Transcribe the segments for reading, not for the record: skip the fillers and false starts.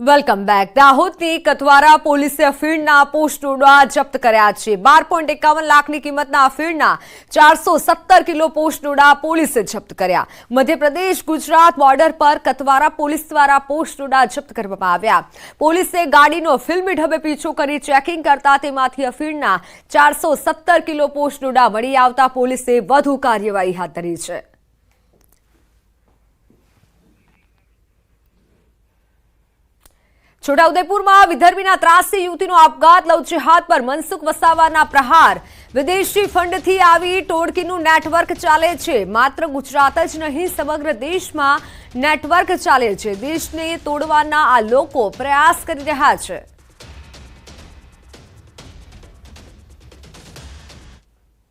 Welcome back. દાહોદની Katwara પોલીસે અફીણના પોસ્ટોડા જપ્ત કર્યા છે. 12.51 લાખની કિંમતના અફીણના 417 કિલો પોસ્ટોડા પોલીસે જપ્ત કર્યા. મધ્યપ્રદેશ ગુજરાત બોર્ડર પર કતવારા પોલીસ દ્વારા પોસ્ટોડા જપ્ત કરવામાં આવ્યા. પોલીસે ગાડીનો ફિલ્મી ઢબે પીછો કરી ચેકિંગ કરતા તેમાંથી અફીણના 417 કિલો પોસ્ટોડા મળી આવતા પોલીસે વધુ કાર્યવાહી હાથ ધરી છે. છોટાઉદેપુરમાં વિદર્ભીના ત્રાસી યુવતીનો આપઘાત, લવચી હાથ પર મનસુખ વસાવાના પ્રહાર. વિદેશી ફંડથી આવી ટોળકીનું નેટવર્ક ચાલે છે. માત્ર ગુજરાત જ નહીં, સમગ્ર દેશમાં નેટવર્ક ચાલે છે. દેશને તોડવાના આ લોકો પ્રયાસ કરી રહ્યા છે.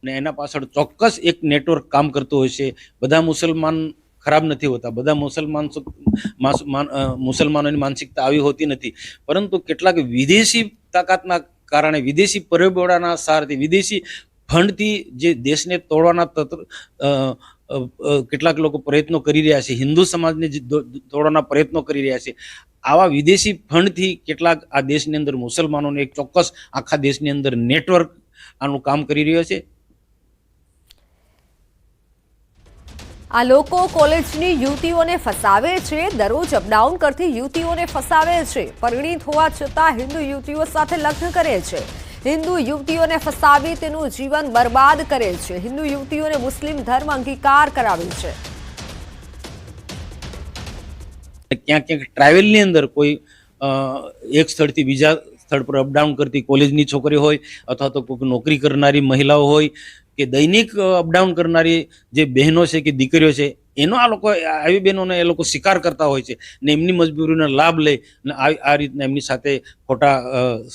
એના પાછળ ચોક્કસ એક નેટવર્ક કામ કરતું હોય છે. બધા મુસલમાન ખરાબ નથી હોતા, બધા મુસલમાનોની માનસિકતા આવી હોતી નથી, પરંતુ કેટલાક વિદેશી તાકાતના કારણે, વિદેશી પરિબળોના સહારાથી, વિદેશી ફંડથી જે દેશને તોડવાના કેટલાક લોકો પ્રયત્નો કરી રહ્યા છે, હિન્દુ સમાજને તોડવાના પ્રયત્નો કરી રહ્યા છે. આવા વિદેશી ફંડથી કેટલાક આ દેશની અંદર મુસલમાનોને એક ચોક્કસ આખા દેશની અંદર નેટવર્ક આનું કામ કરી રહ્યો છે. આ લોકો કોલેજની યુવતીઓને ફસાવે છે, દરરોજ અપડાઉન કરતી યુવતીઓને ફસાવે છે. પરિણીત હોવા છતાં હિન્દુ યુવતીઓ સાથે લગ્ન કરે છે. હિન્દુ યુવતીઓને ફસાવી તેનું જીવન બરબાદ કરે છે. હિન્દુ યુવતીઓને મુસ્લિમ ધર્મ અંગીકાર કરાવે છે. ક્યાંક ક્યાંક ટ્રાવેલની અંદર કોઈ એક સ્થળથી બીજા સ્થળ પર અપડાઉન કરતી કોલેજની છોકરી હોય અથવા તો કોઈ નોકરી કરનારી મહિલાઓ હોય કે દૈનિક અપડાઉન કરનારી જે બહેનો છે કે દીકરીઓ છે, એનો આ લોકો, આવી બહેનોને એ લોકો શિકાર કરતા હોય છે ને એમની મજબૂરીનો લાભ લઈ અને આ રીતના એમની સાથે ખોટા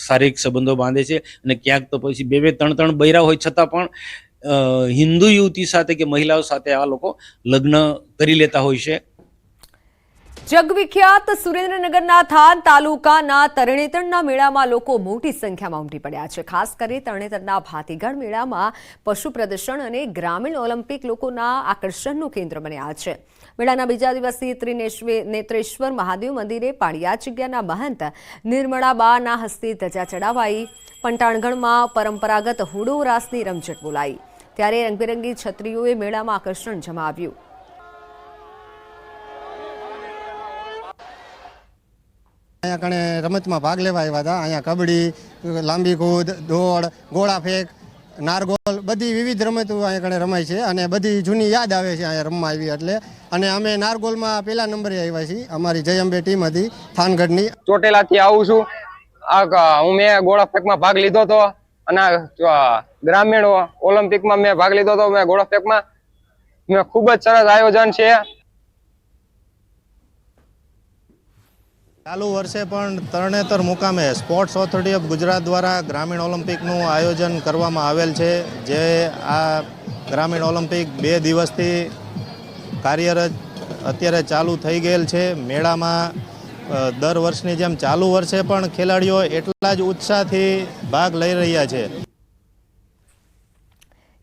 શારીરિક સંબંધો બાંધે છે. અને ક્યાંક તો પછી બે ત્રણ બૈરા હોય છતાં પણ હિન્દુ યુવતી સાથે કે મહિલાઓ સાથે આ લોકો લગ્ન કરી લેતા હોય છે. જગવિખ્યાત સુરેન્દ્રનગરના થાન તાલુકાના તરણેતરના મેળામાં લોકો મોટી સંખ્યામાં ઉમટી પડ્યા છે. ખાસ કરી તરણેતરના ભાતીગઢ મેળામાં પશુ પ્રદર્શન અને ગ્રામીણ ઓલિમ્પિક લોકોના આકર્ષણનું કેન્દ્ર બન્યા છે. મેળાના બીજા દિવસે નેત્રેશ્વર મહાદેવ મંદિરે પાળિયા જગ્યાના મહંત નિર્મળાબાના હસ્તે ધજા ચડાવાઈ. પંટાણગઢમાં પરંપરાગત હુડો રાસની રમઝટ બોલાઈ. ત્યારે રંગબેરંગી છત્રીઓએ મેળામાં આકર્ષણ જમાવ્યું. અહીંયા કણે રમતમાં ભાગ લેવા આવ્યા હતા. અહીંયા કબડ્ડી, લાંબી કૂદ, દોડ, ગોળા ફેંક, નારગોલ, બધી વિવિધ રમતો અહીંયા કણે રમાય છે અને બધી જૂની યાદ આવે છે અહીંયા રમવા આવી એટલે. અને અમે નારગોલમાં પહેલા નંબરે આવ્યા છીએ. અમારી જય અંબે ટીમ હતી થાનગઢની. ચોટેલાથી આવું છું. મેં ગોળા ફેંકમાં ભાગ લીધો હતો અને ગ્રામીણ ઓલિમ્પિકમાં મેં ભાગ લીધો હતો. મેં ગોળા ફેંકમાં ખૂબ જ સરસ આયોજન છે. ચાલુ વર્ષે પણ તરણેતર મુકામે સ્પોર્ટ્સ ઓથોરિટી ઓફ ગુજરાત દ્વારા ગ્રામીણ ઓલિમ્પિકનું આયોજન કરવામાં આવેલ છે. જે આ ગ્રામીણ ઓલિમ્પિક 2 દિવસથી કાર્યરત અત્યારે ચાલુ થઈ ગયેલ છે. મેળામાં દર વર્ષની જેમ ચાલુ વર્ષે પણ ખેલાડીઓ એટલા જ ઉત્સાહથી ભાગ લઈ રહ્યા છે.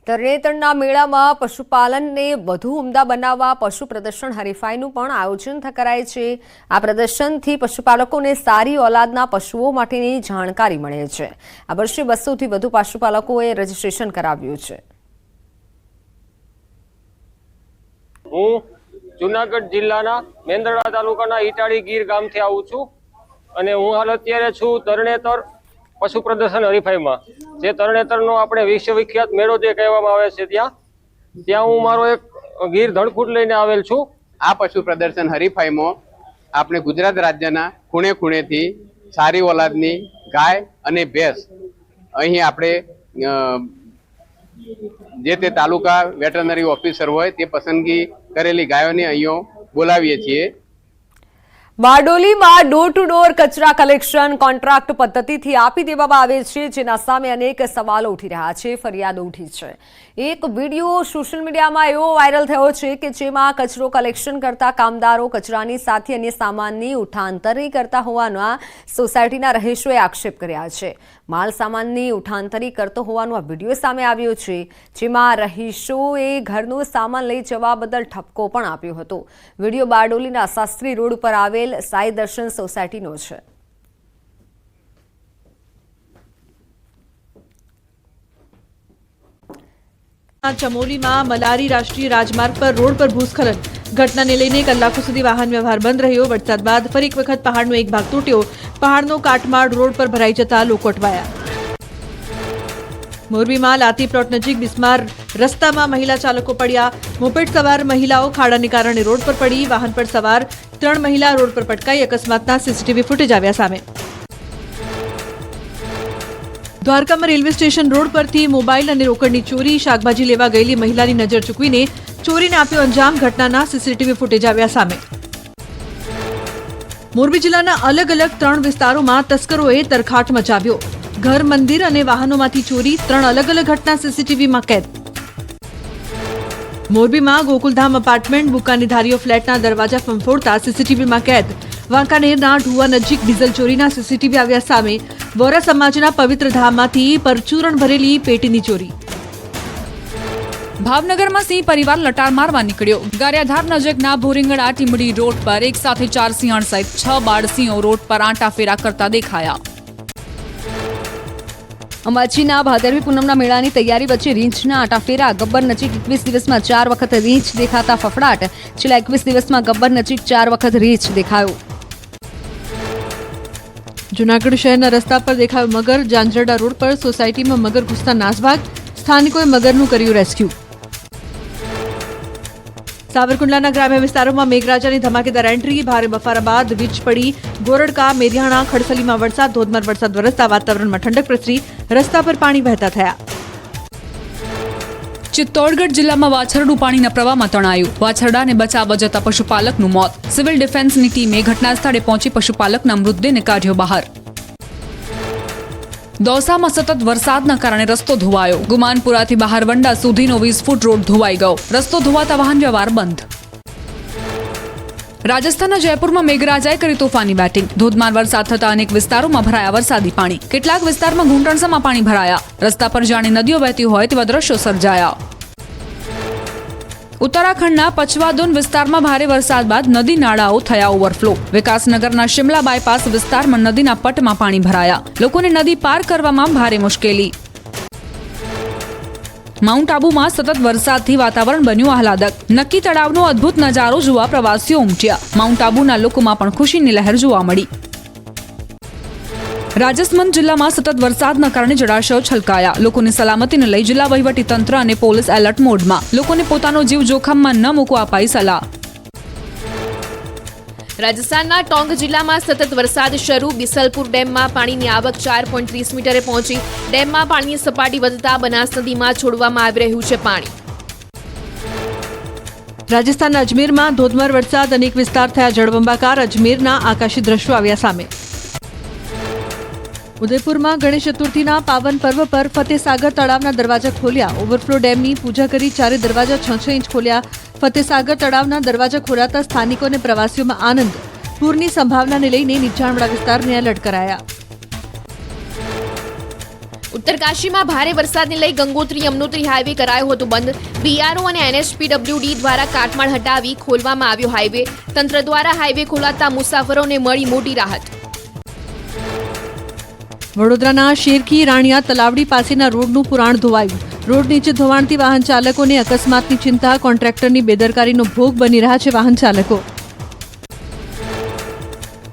તરણેતરના મેળામાં પશુપાલનને વધુ ઉમદા બનાવવા પશુ પ્રદર્શન હરીફાઈનું પણ આયોજન કરાય છે. આ પ્રદર્શનથી પશુપાલકોને સારી ઓલાદના પશુઓ માટેની જાણકારી મળે છે. આ વર્ષે 200થી વધુ પશુપાલકોએ રજીસ્ટ્રેશન કરાવ્યું છે. હું જુનાગઢ જિલ્લાના મેંદરડા તાલુકાના ઈટાળી ગીર ગામથી આવું છું અને હું હાલ અત્યારે છું તરણેતર પશુ પ્રદર્શન હરીફાઈમાં. જે તરણેતરનો આપણે વિશ્વવિખ્યાત મેળો જે કહેવામાં આવે છે ત્યાં હું મારો એક ગીર ધણકૂટ લઈને આવેલ છું. આ પશુ પ્રદર્શન હરીફાઈમાં આપણે ગુજરાત રાજ્યના ખૂણે ખૂણેથી સારી ઓલાદની ગાય અને ભેંસ અહીં આપણે જે તે તાલુકા વેટરનરી ઓફિસર હોય તે પસંદગી કરેલી ગાયોને અહીંયા બોલાવીએ છીએ. બારડોલીમાં ડોર ટુ ડોર કચરા કલેક્શન કોન્ટ્રાક્ટ પદ્ધતિથી આપી દેવામાં આવે છે, જેના સામે અનેક સવાલો ઉઠી રહ્યા છે, ફરિયાદો ઉઠી છે. એક વિડીયો સોશિયલ મીડિયામાં એવો વાયરલ થયો છે કે જેમાં કચરો કલેક્શન કરતા કામદારો કચરાની સાથે અન્ય સામાનની ઉઠાંતરી કરતા હોવાના સોસાયટીના રહીશોએ આક્ષેપ કર્યા છે. માલ સામાનની ઉઠાંતરી કરતો હોવાનો આ વિડીયો સામે આવ્યો છે, જેમાં રહીશોએ ઘરનો સામાન લઈ જવા બદલ ઠપકો પણ આપ્યો હતો. વિડીયો બારડોલીના શાસ્ત્રી રોડ ઉપર આવેલ આવેલ સાઈ દર્શન સોસાયટીનો છે. ચમોલીમાં મલારી રાષ્ટ્રીય રાજમાર્ગ પર રોડ પર ભૂસ્ખલન. ઘટનાને લઈને કલાકો સુધી વાહન વ્યવહાર બંધ રહ્યો. વરસાદ બાદ ફરી એક વખત પહાડનો એક ભાગ તૂટ્યો. પહાડનો કાટમાળ રોડ પર ભરાઈ જતા લોકો અટવાયા. મોરબીમાં લાતી પ્લોટ નજીક બિસ્માર રસ્તામાં મહિલા ચાલકો પડ્યા. મોપેડ સવાર મહિલાઓ ખાડાને કારણે રોડ પર પડી. વાહન પર સવાર 3 મહિલા રોડ પર પટકાઈ. અકસ્માતના સીસીટીવી ફૂટેજ આવ્યા સામે. દ્વારકામાં રેલવે સ્ટેશન રોડ પરથી મોબાઈલ અને રોકડની ચોરી. શાકભાજી લેવા ગયેલી મહિલાની નજર ચૂકવીને ચોરીને આપ્યો અંજામ. ઘટનાના સીસીટીવી ફૂટેજ આવ્યા સામે. મોરબી જિલ્લાના અલગ અલગ 3 વિસ્તારોમાં તસ્કરોએ તરખાટ મચાવ્યો. ઘર, મંદિર અને વાહનોમાંથી ચોરી. 3 અલગ અલગ ઘટના સીસીટીવીમાં કેદ. મોરબીમાં ગોકુલધામ અપાર્ટમેન્ટ બુકાનીધારીઓ ફ્લેટના દરવાજા ફંફોડતા સીસીટીવીમાં કેદ. વાંકાનેરના ઢુવા નજીક ડીઝલ ચોરીના સીસીટીવી આવ્યા સામે. વોરા સમાજના પવિત્ર ધામમાંથી પરચૂરણ ભરેલી પેટીની ચોરી. ભાવનગરમાં સિંહ પરિવાર લટાર મારવા નીકળ્યો. ગારિયાધાર નજીકના ભોરિંગડા ટીમડી રોડ પર એક સાથે 4 સિંહણ સહિત 6 બાળ સિંહો રોડ પર આંટાફેરા કરતા દેખાયા. અંબાજીના ભાદરવી પૂનમના મેળાની તૈયારી વચ્ચે રીંછના આંટાફેરા. ગબ્બર નજીક 21 દિવસમાં 4 વખત રીંછ દેખાતા ફફડાટ. છેલ્લા 21 દિવસમાં ગબ્બર નજીક 4 વખત રીંછ દેખાયો. જૂનાગઢ શહેરના રસ્તા પર દેખાયો મગર. જાંજરડા રોડ પર સોસાયટીમાં મગર ઘૂસતા નાસભાગ. સ્થાનિકોએ મગરનું કર્યું રેસ્ક્યુ. સાવરકુંડલાના ગ્રામ્ય વિસ્તારોમાં મેઘરાજાની ધમાકેદાર એન્ટ્રી. ભારે બફારા બાદ વીજ પડી. ગોરડકા, મેરિયાણા, ખડસલીમાં વરસાદ. ધોધમાર વરસાદ વરસતા વાતાવરણમાં ઠંડક પ્રસરી. રસ્તા પર પાણી વહેતા થયા. ચિત્તોડગઢ જિલ્લામાં વાછરડું પાણીના પ્રવાહમાં તણાયું. વાછરડાને બચાવવા જતા પશુપાલકનું મોત. સિવિલ ડિફેન્સની ટીમે ઘટના સ્થળે પહોંચી પશુપાલકના મૃતદેહને કાઢ્યો બહાર. દોસામાં સતત વરસાદના કારણે રસ્તો ધોવાયો. ગુમાનપુરાથી બહારવંડા સુધીનો 20 ફૂટ રોડ ધોવાઈ ગયો. રસ્તો ધોવાતા વાહન વ્યવહાર બંધ. રાજસ્થાનના જયપુરમાં મેઘરાજાએ કરી તોફાની બેટિંગ. ધોધમાર વરસાદ થતા અનેક વિસ્તારોમાં ભરાયા વરસાદી પાણી. કેટલાક વિસ્તારમાં ઘૂંટણસામાં પાણી ભરાયા. રસ્તા પર જાણે નદીઓ વહેતી હોય તેવા દ્રશ્યો સર્જાયા. ઉત્તરાખંડના પચવાદોન વિસ્તારમાં ભારે વરસાદ બાદ નદી નાળાઓ થયા ઓવરફ્લો. વિકાસનગરના શિમલા બાયપાસ વિસ્તારમાં નદીના પટમાં પાણી ભરાયા. લોકોને નદી પાર કરવામાં ભારે મુશ્કેલી. માઉન્ટ આબુમાં સતત વરસાદથી વાતાવરણ બન્યું આહલાદક. નક્કી તળાવનો અદ્ભુત નજારો જોવા પ્રવાસીઓ ઉમટ્યા. માઉન્ટ આબુના લોકોમાં પણ ખુશીની લહેર જોવા મળી. રાજસ્થાન જિલ્લામાં સતત વરસાદના કારણે જળાશયો છલકાયા. લોકોની સલામતીને લઈ જિલ્લા વહીવટીતંત્ર અને પોલીસ એલર્ટ મોડમાં. લોકોને પોતાનો જીવ જોખમમાં ન મૂકવા અપાઈ સલાહ. રાજસ્થાનના ટોંક જિલ્લામાં સતત વરસાદ શરૂ. બિસલપુર ડેમમાં પાણીની આવક 4.30 મીટરે પહોંચી. ડેમમાં પાણીની સપાટી વધતા બનાસ નદીમાં છોડવામાં આવી રહ્યું છે પાણી. રાજસ્થાનના અજમેરમાં ધોધમાર વરસાદ. અનેક વિસ્તાર થયા જળબંબાકાર. અજમેરના આકાશી દ્રશ્યો આવ્યા સામે. ઉદયપુરમાં ગણેશ ચતુર્થીના પાવન પર્વ પર ફતેસાગર તળાવના દરવાજા ખોલ્યા. ઓવરફ્લો ડેમની પૂજા કરી 4 દરવાજા 6 ઇંચ ખોલ્યા. ફતેસાગર તળાવના દરવાજા ખોલાતા સ્થાનિકો અને પ્રવાસીઓમાં આનંદ. પૂરની સંભાવનાને લઈને નીચાણવાળા વિસ્તારને એલર્ટ કરાયા. ઉત્તરકાશીમાં ભારે વરસાદને લઈ ગંગોત્રી યમનોત્રી હાઈવે કરાયો હતો બંધ. બીઆરઓ અને NSPWD દ્વારા કાટમાળ હટાવી ખોલવામાં આવ્યો હાઈવે. તંત્ર દ્વારા હાઈવે ખોલાતા મુસાફરોને મળી મોટી રાહત. વડોદરાના શેરકી રાણિયા તલાવડી પાસેના રોડનું પુરાણ ધોવાયું. રોડ નીચે ધોવાણથી વાહન ચાલકોને અકસ્માતની ચિંતા. કોન્ટ્રાક્ટરની બેદરકારીનો ભોગ બની રહ્યા છે વાહન ચાલકો.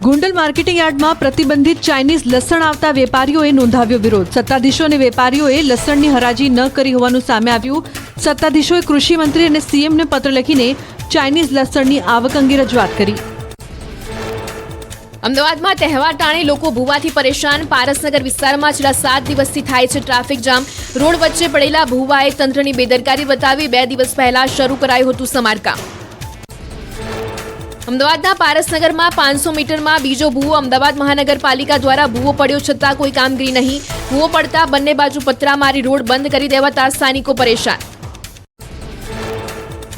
ગોંડલ માર્કેટિંગ યાર્ડમાં પ્રતિબંધિત ચાઇનીઝ લસણ આવતા વેપારીઓએ નોંધાવ્યો વિરોધ. સત્તાધીશો અને વેપારીઓએ લસણની હરાજી ન કરી હોવાનું સામે આવ્યું. સત્તાધીશોએ કૃષિ મંત્રી અને CMને પત્ર લખીને ચાઇનીઝ લસણની આવક અંગે રજૂઆત કરી. અમદાવાદમાં તહેવાર ટાણે લોકો ભૂવાથી પરેશાન. પારસનગર વિસ્તારમાં છેલ્લા 7 દિવસથી થાય છે ટ્રાફિક જામ. રોડ વચ્ચે પડેલા ભૂવાએ તંત્રની બેદરકારી બતાવી 2 દિવસ પહેલા શરૂ કરાયું હતું સમારકામ. અમદાવાદના પારસનગરમાં 500 મીટરમાં બીજો ભૂવો. અમદાવાદ મહાનગરપાલિકા દ્વારા ભૂવો પડ્યો છતાં કોઈ કામગીરી નહીં. ભૂવો પડતા બંને બાજુ પતરા મારી રોડ બંધ કરી દેવાતા સ્થાનિકો પરેશાન.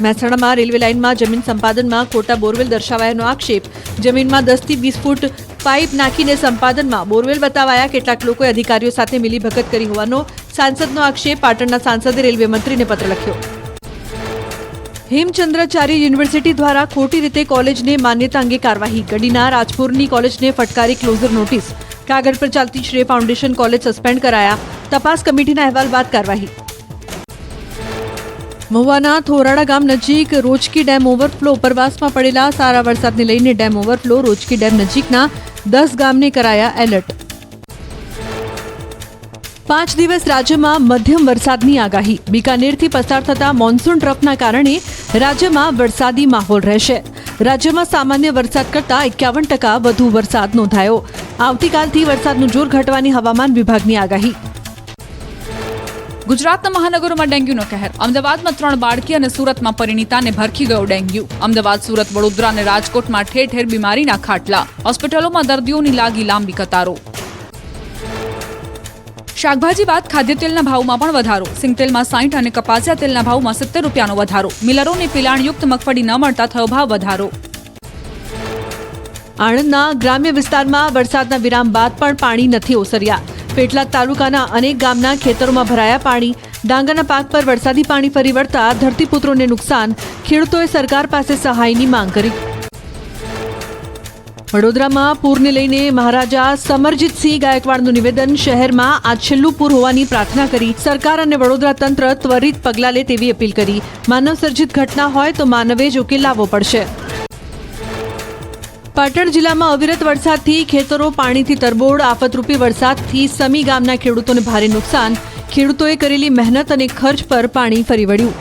મહેસાણામાં રેલવે લાઇનમાં જમીન સંપાદનમાં ખોટા બોરવેલ દર્શાવાયાનો આક્ષેપ. જમીનમાં 10 થી 20 ફૂટ પાઇપ નાખીને સંપાદનમાં બોરવેલ બતાવાયા. કેટલાક લોકોએ અધિકારીઓ સાથે મિલીભગત કરી હોવાનો સાંસદનો આક્ષેપ. પાટણના સાંસદે રેલવે મંત્રીને પત્ર લખ્યો. હેમચંદ્રાચાર્ય યુનિવર્સિટી દ્વારા ખોટી રીતે કોલેજને માન્યતા અંગે કાર્યવાહી. ગડીના રાજપુરની કોલેજને ફટકારી ક્લોઝર નોટિસ. કાગળ પર ચાલતી શ્રેય ફાઉન્ડેશન કોલેજ સસ્પેન્ડ કરાયા. તપાસ કમિટીના અહેવાલ બાદ કાર્યવાહી. મહુવાના થોરાડા ગામ નજીક રોજકી ડેમ ઓવરફ્લો. ઉપરવાસમાં પડેલા સારા વરસાદને લઈને ડેમ ઓવરફ્લો. રોજકી ડેમ નજીકના 10 ગામને કરાયા એલર્ટ. 5 દિવસ રાજ્યમાં મધ્યમ વરસાદની આગાહી. બિકાનેરથી પસાર થતા મોન્સૂન ટ્રફના કારણે રાજ્યમાં વરસાદી માહોલ રહેશે. રાજ્યમાં સામાન્ય વરસાદ કરતાં 51% વધુ વરસાદ નોંધાયો. આવતીકાલથી વરસાદનું જોર ઘટવાની હવામાન વિભાગની આગાહી. ગુજરાતના મહાનગરોમાં ડેન્ગ્યુનો કહેર. અમદાવાદમાં 3 બાળકી અને સુરતમાં પરિણીતાને ભરખી ગયો ડેન્ગ્યુ. અમદાવાદ, સુરત, વડોદરા અને રાજકોટમાં ઠેર ઠેર બીમારીના ખાટલા. હોસ્પિટલોમાં દર્દીઓની લાગી લાંબી કતારો. શાકભાજી બાદ ખાદ્ય તેલના ભાવમાં પણ વધારો. સિંગતેલમાં 60 અને કપાસિયા તેલના ભાવમાં 70 રૂપિયાનો વધારો. મિલરોને પિલાણયુક્ત મગફળી ન મળતા થયો ભાવ વધારો. આણંદના ગ્રામ્ય વિસ્તારમાં વરસાદના વિરામ બાદ પણ પાણી નથી ઓસર્યા. પેટલાદ તાલુકાના અનેક ગામના ખેતરોમાં ભરાયા પાણી. ડાંગરના પાક પર વરસાદી પાણી ફરી વળતા ધરતીપુત્રોને નુકસાન. ખેડૂતોએ સરકાર પાસે સહાયની માંગ કરી. વડોદરામાં પૂરને લઈને મહારાજા સમરજીતસિંહ ગાયકવાડનું નિવેદન. શહેરમાં આ છેલ્લું પૂર હોવાની પ્રાર્થના કરી. સરકાર અને વડોદરા તંત્ર ત્વરિત પગલાં લે તેવી અપીલ કરી. માનવ સર્જિત ઘટના હોય તો માનવે જ ઉકેલ લાવવો પડશે. પાટણ જિલ્લામાં અવિરત વરસાદથી ખેતરો પાણીથી તરબોળ. આફતરૂપી વરસાદથી સમી ગામના ખેડૂતોને ભારે નુકસાન. ખેડૂતોએ કરેલી મહેનત અને ખર્ચ પર પાણી ફરી વળ્યું.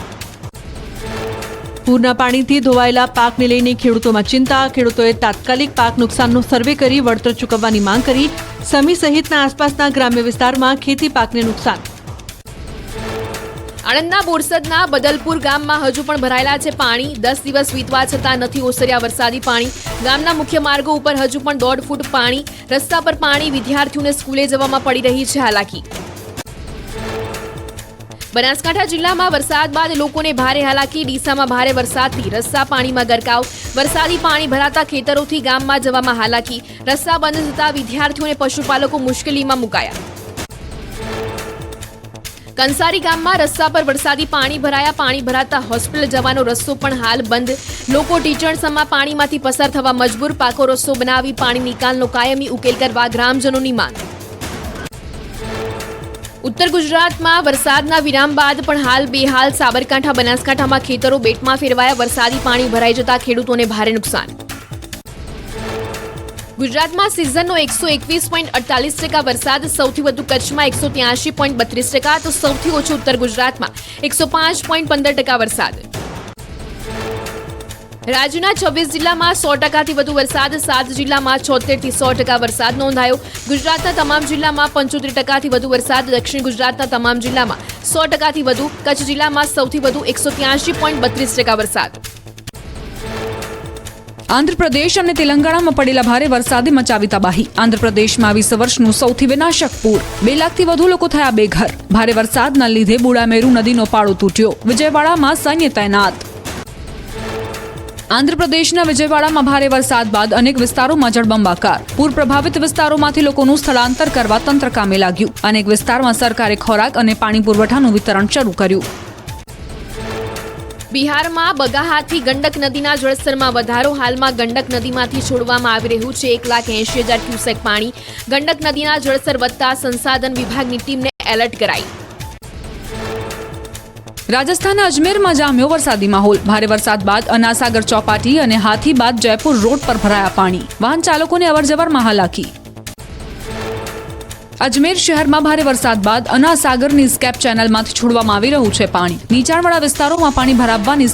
પૂરના પાણીથી ધોવાયેલા પાકને લઈને ખેડૂતોમાં ચિંતા. ખેડૂતોએ તાત્કાલિક પાક નુકસાનનો સર્વે કરી વળતર ચૂકવવાની માંગ કરી. સમી સહિતના આસપાસના ગ્રામ્ય વિસ્તારમાં ખેતી પાકને નુકસાન. આણંદના બોરસદના બદલપુર ગામમાં હજુ પણ ભરાયેલા છે પાણી. 10 દિવસ વીતવા છતાં નથી ઓસર્યા વરસાદી પાણી. ગામના મુખ્ય માર્ગો ઉપર હજુ પણ 1.5 ફૂટ પાણી. રસ્તા પર પાણી. વિદ્યાર્થીઓને સ્કૂલે જવામાં પડી રહી છે હાલાકી. બનાસકાંઠા જિલ્લામાં વરસાદ બાદ લોકોને ભારે હાલાકી. ડીસામાં ભારે વરસાદથી રસ્તા પાણીમાં ગરકાવ. વરસાદી પાણી ભરાતા ખેતરોથી ગામમાં જવામાં હાલાકી. રસ્તા બંધ થતા વિદ્યાર્થીઓ અને પશુપાલકો મુશ્કેલીમાં મુકાયા. કંસારી ગામમાં રસ્તા પર વરસાદી પાણી ભરાયા. પાણી ભરાતા હોસ્પિટલ જવાનો રસ્તો પણ હાલ બંધ. લોકો ટીચણસમાં પાણીમાંથી પસાર થવા મજબૂર. પાકો રસ્તો બનાવી પાણી નિકાલનો કાયમી ઉકેલ કરવા ગ્રામજનોની માંગ. ઉત્તર ગુજરાતમાં વરસાદના વિરામ બાદ પણ હાલ બેહાલ. સાબરકાંઠા, બનાસકાંઠામાં ખેતરો બેટમાં ફેરવાયા. વરસાદી પાણી ભરાઈ જતા ખેડૂતોને ભારે નુકસાન. ગુજરાતમાં સિઝનનો 121.48% વરસાદ. સૌથી વધુ કચ્છમાં 183.32%, તો સૌથી ઓછો ઉત્તર ગુજરાતમાં 105.15% વરસાદ. રાજ્યના 26 જિલ્લામાં 100%થી વધુ વરસાદ. 7 જિલ્લામાં 76 થી 100% વરસાદ નોંધાયો. ગુજરાતના તમામ જિલ્લામાં 75%થી વધુ વરસાદ. દક્ષિણ ગુજરાતના તમામ જિલ્લામાં 100%થી વધુ. કચ્છ જિલ્લામાં સૌથી વધુ 183.32% વરસાદ. આંધ્રપ્રદેશ અને તેલંગાણામાં પડેલા ભારે વરસાદે મચાવી તબાહી. આંધ્રપ્રદેશમાં 20 વર્ષનું સૌથી વિનાશક પૂર. 2 લાખથી વધુ લોકો થયા બેઘર. ભારે વરસાદના લીધે બુડામેરુ નદીનો પાળો તૂટ્યો. વિજયવાડામાં સૈન્ય તૈનાત. આંધ્રપ્રદેશના વિજયવાડામાં ભારે વરસાદ બાદ અનેક વિસ્તારોમાં જળબંબાકાર. પૂર પ્રભાવિત વિસ્તારોમાંથી લોકોનું સ્થળાંતર કરવા તંત્ર કામે લાગ્યું. અનેક વિસ્તારમાં સરકારે ખોરાક અને પાણી પુરવઠાનું વિતરણ શરૂ કર્યું. બિહારમાં બગાહાથી ગંડક નદીના જળસ્તરમાં વધારો. હાલમાં ગંડક નદીમાંથી છોડવામાં આવી રહ્યું છે 1,80,000 ક્યુસેક પાણી. ગંડક નદીના જળસ્તર વધતા સંસાધન વિભાગની ટીમને એલર્ટ કરાઈ. રાજસ્થાનના અજમેરમાં જામ્યો વરસાદી માહોલ. ભારે વરસાદ બાદ અનાસાગર ચોપાટી અને હાથી બાદ જયપુર રોડ પર ભરાયા પાણી. વાહન ચાલકોને અવરજવરમાં હાલાકી. અજમેર શહેરમાં ભારે વરસાદ બાદ અનાસાગરની સ્કેપ ચેનલમાંથી છોડવામાં આવી રહ્યું છે પાણી. નીચાણવાળા વિસ્તારોમાં પાણી ભરાવવાની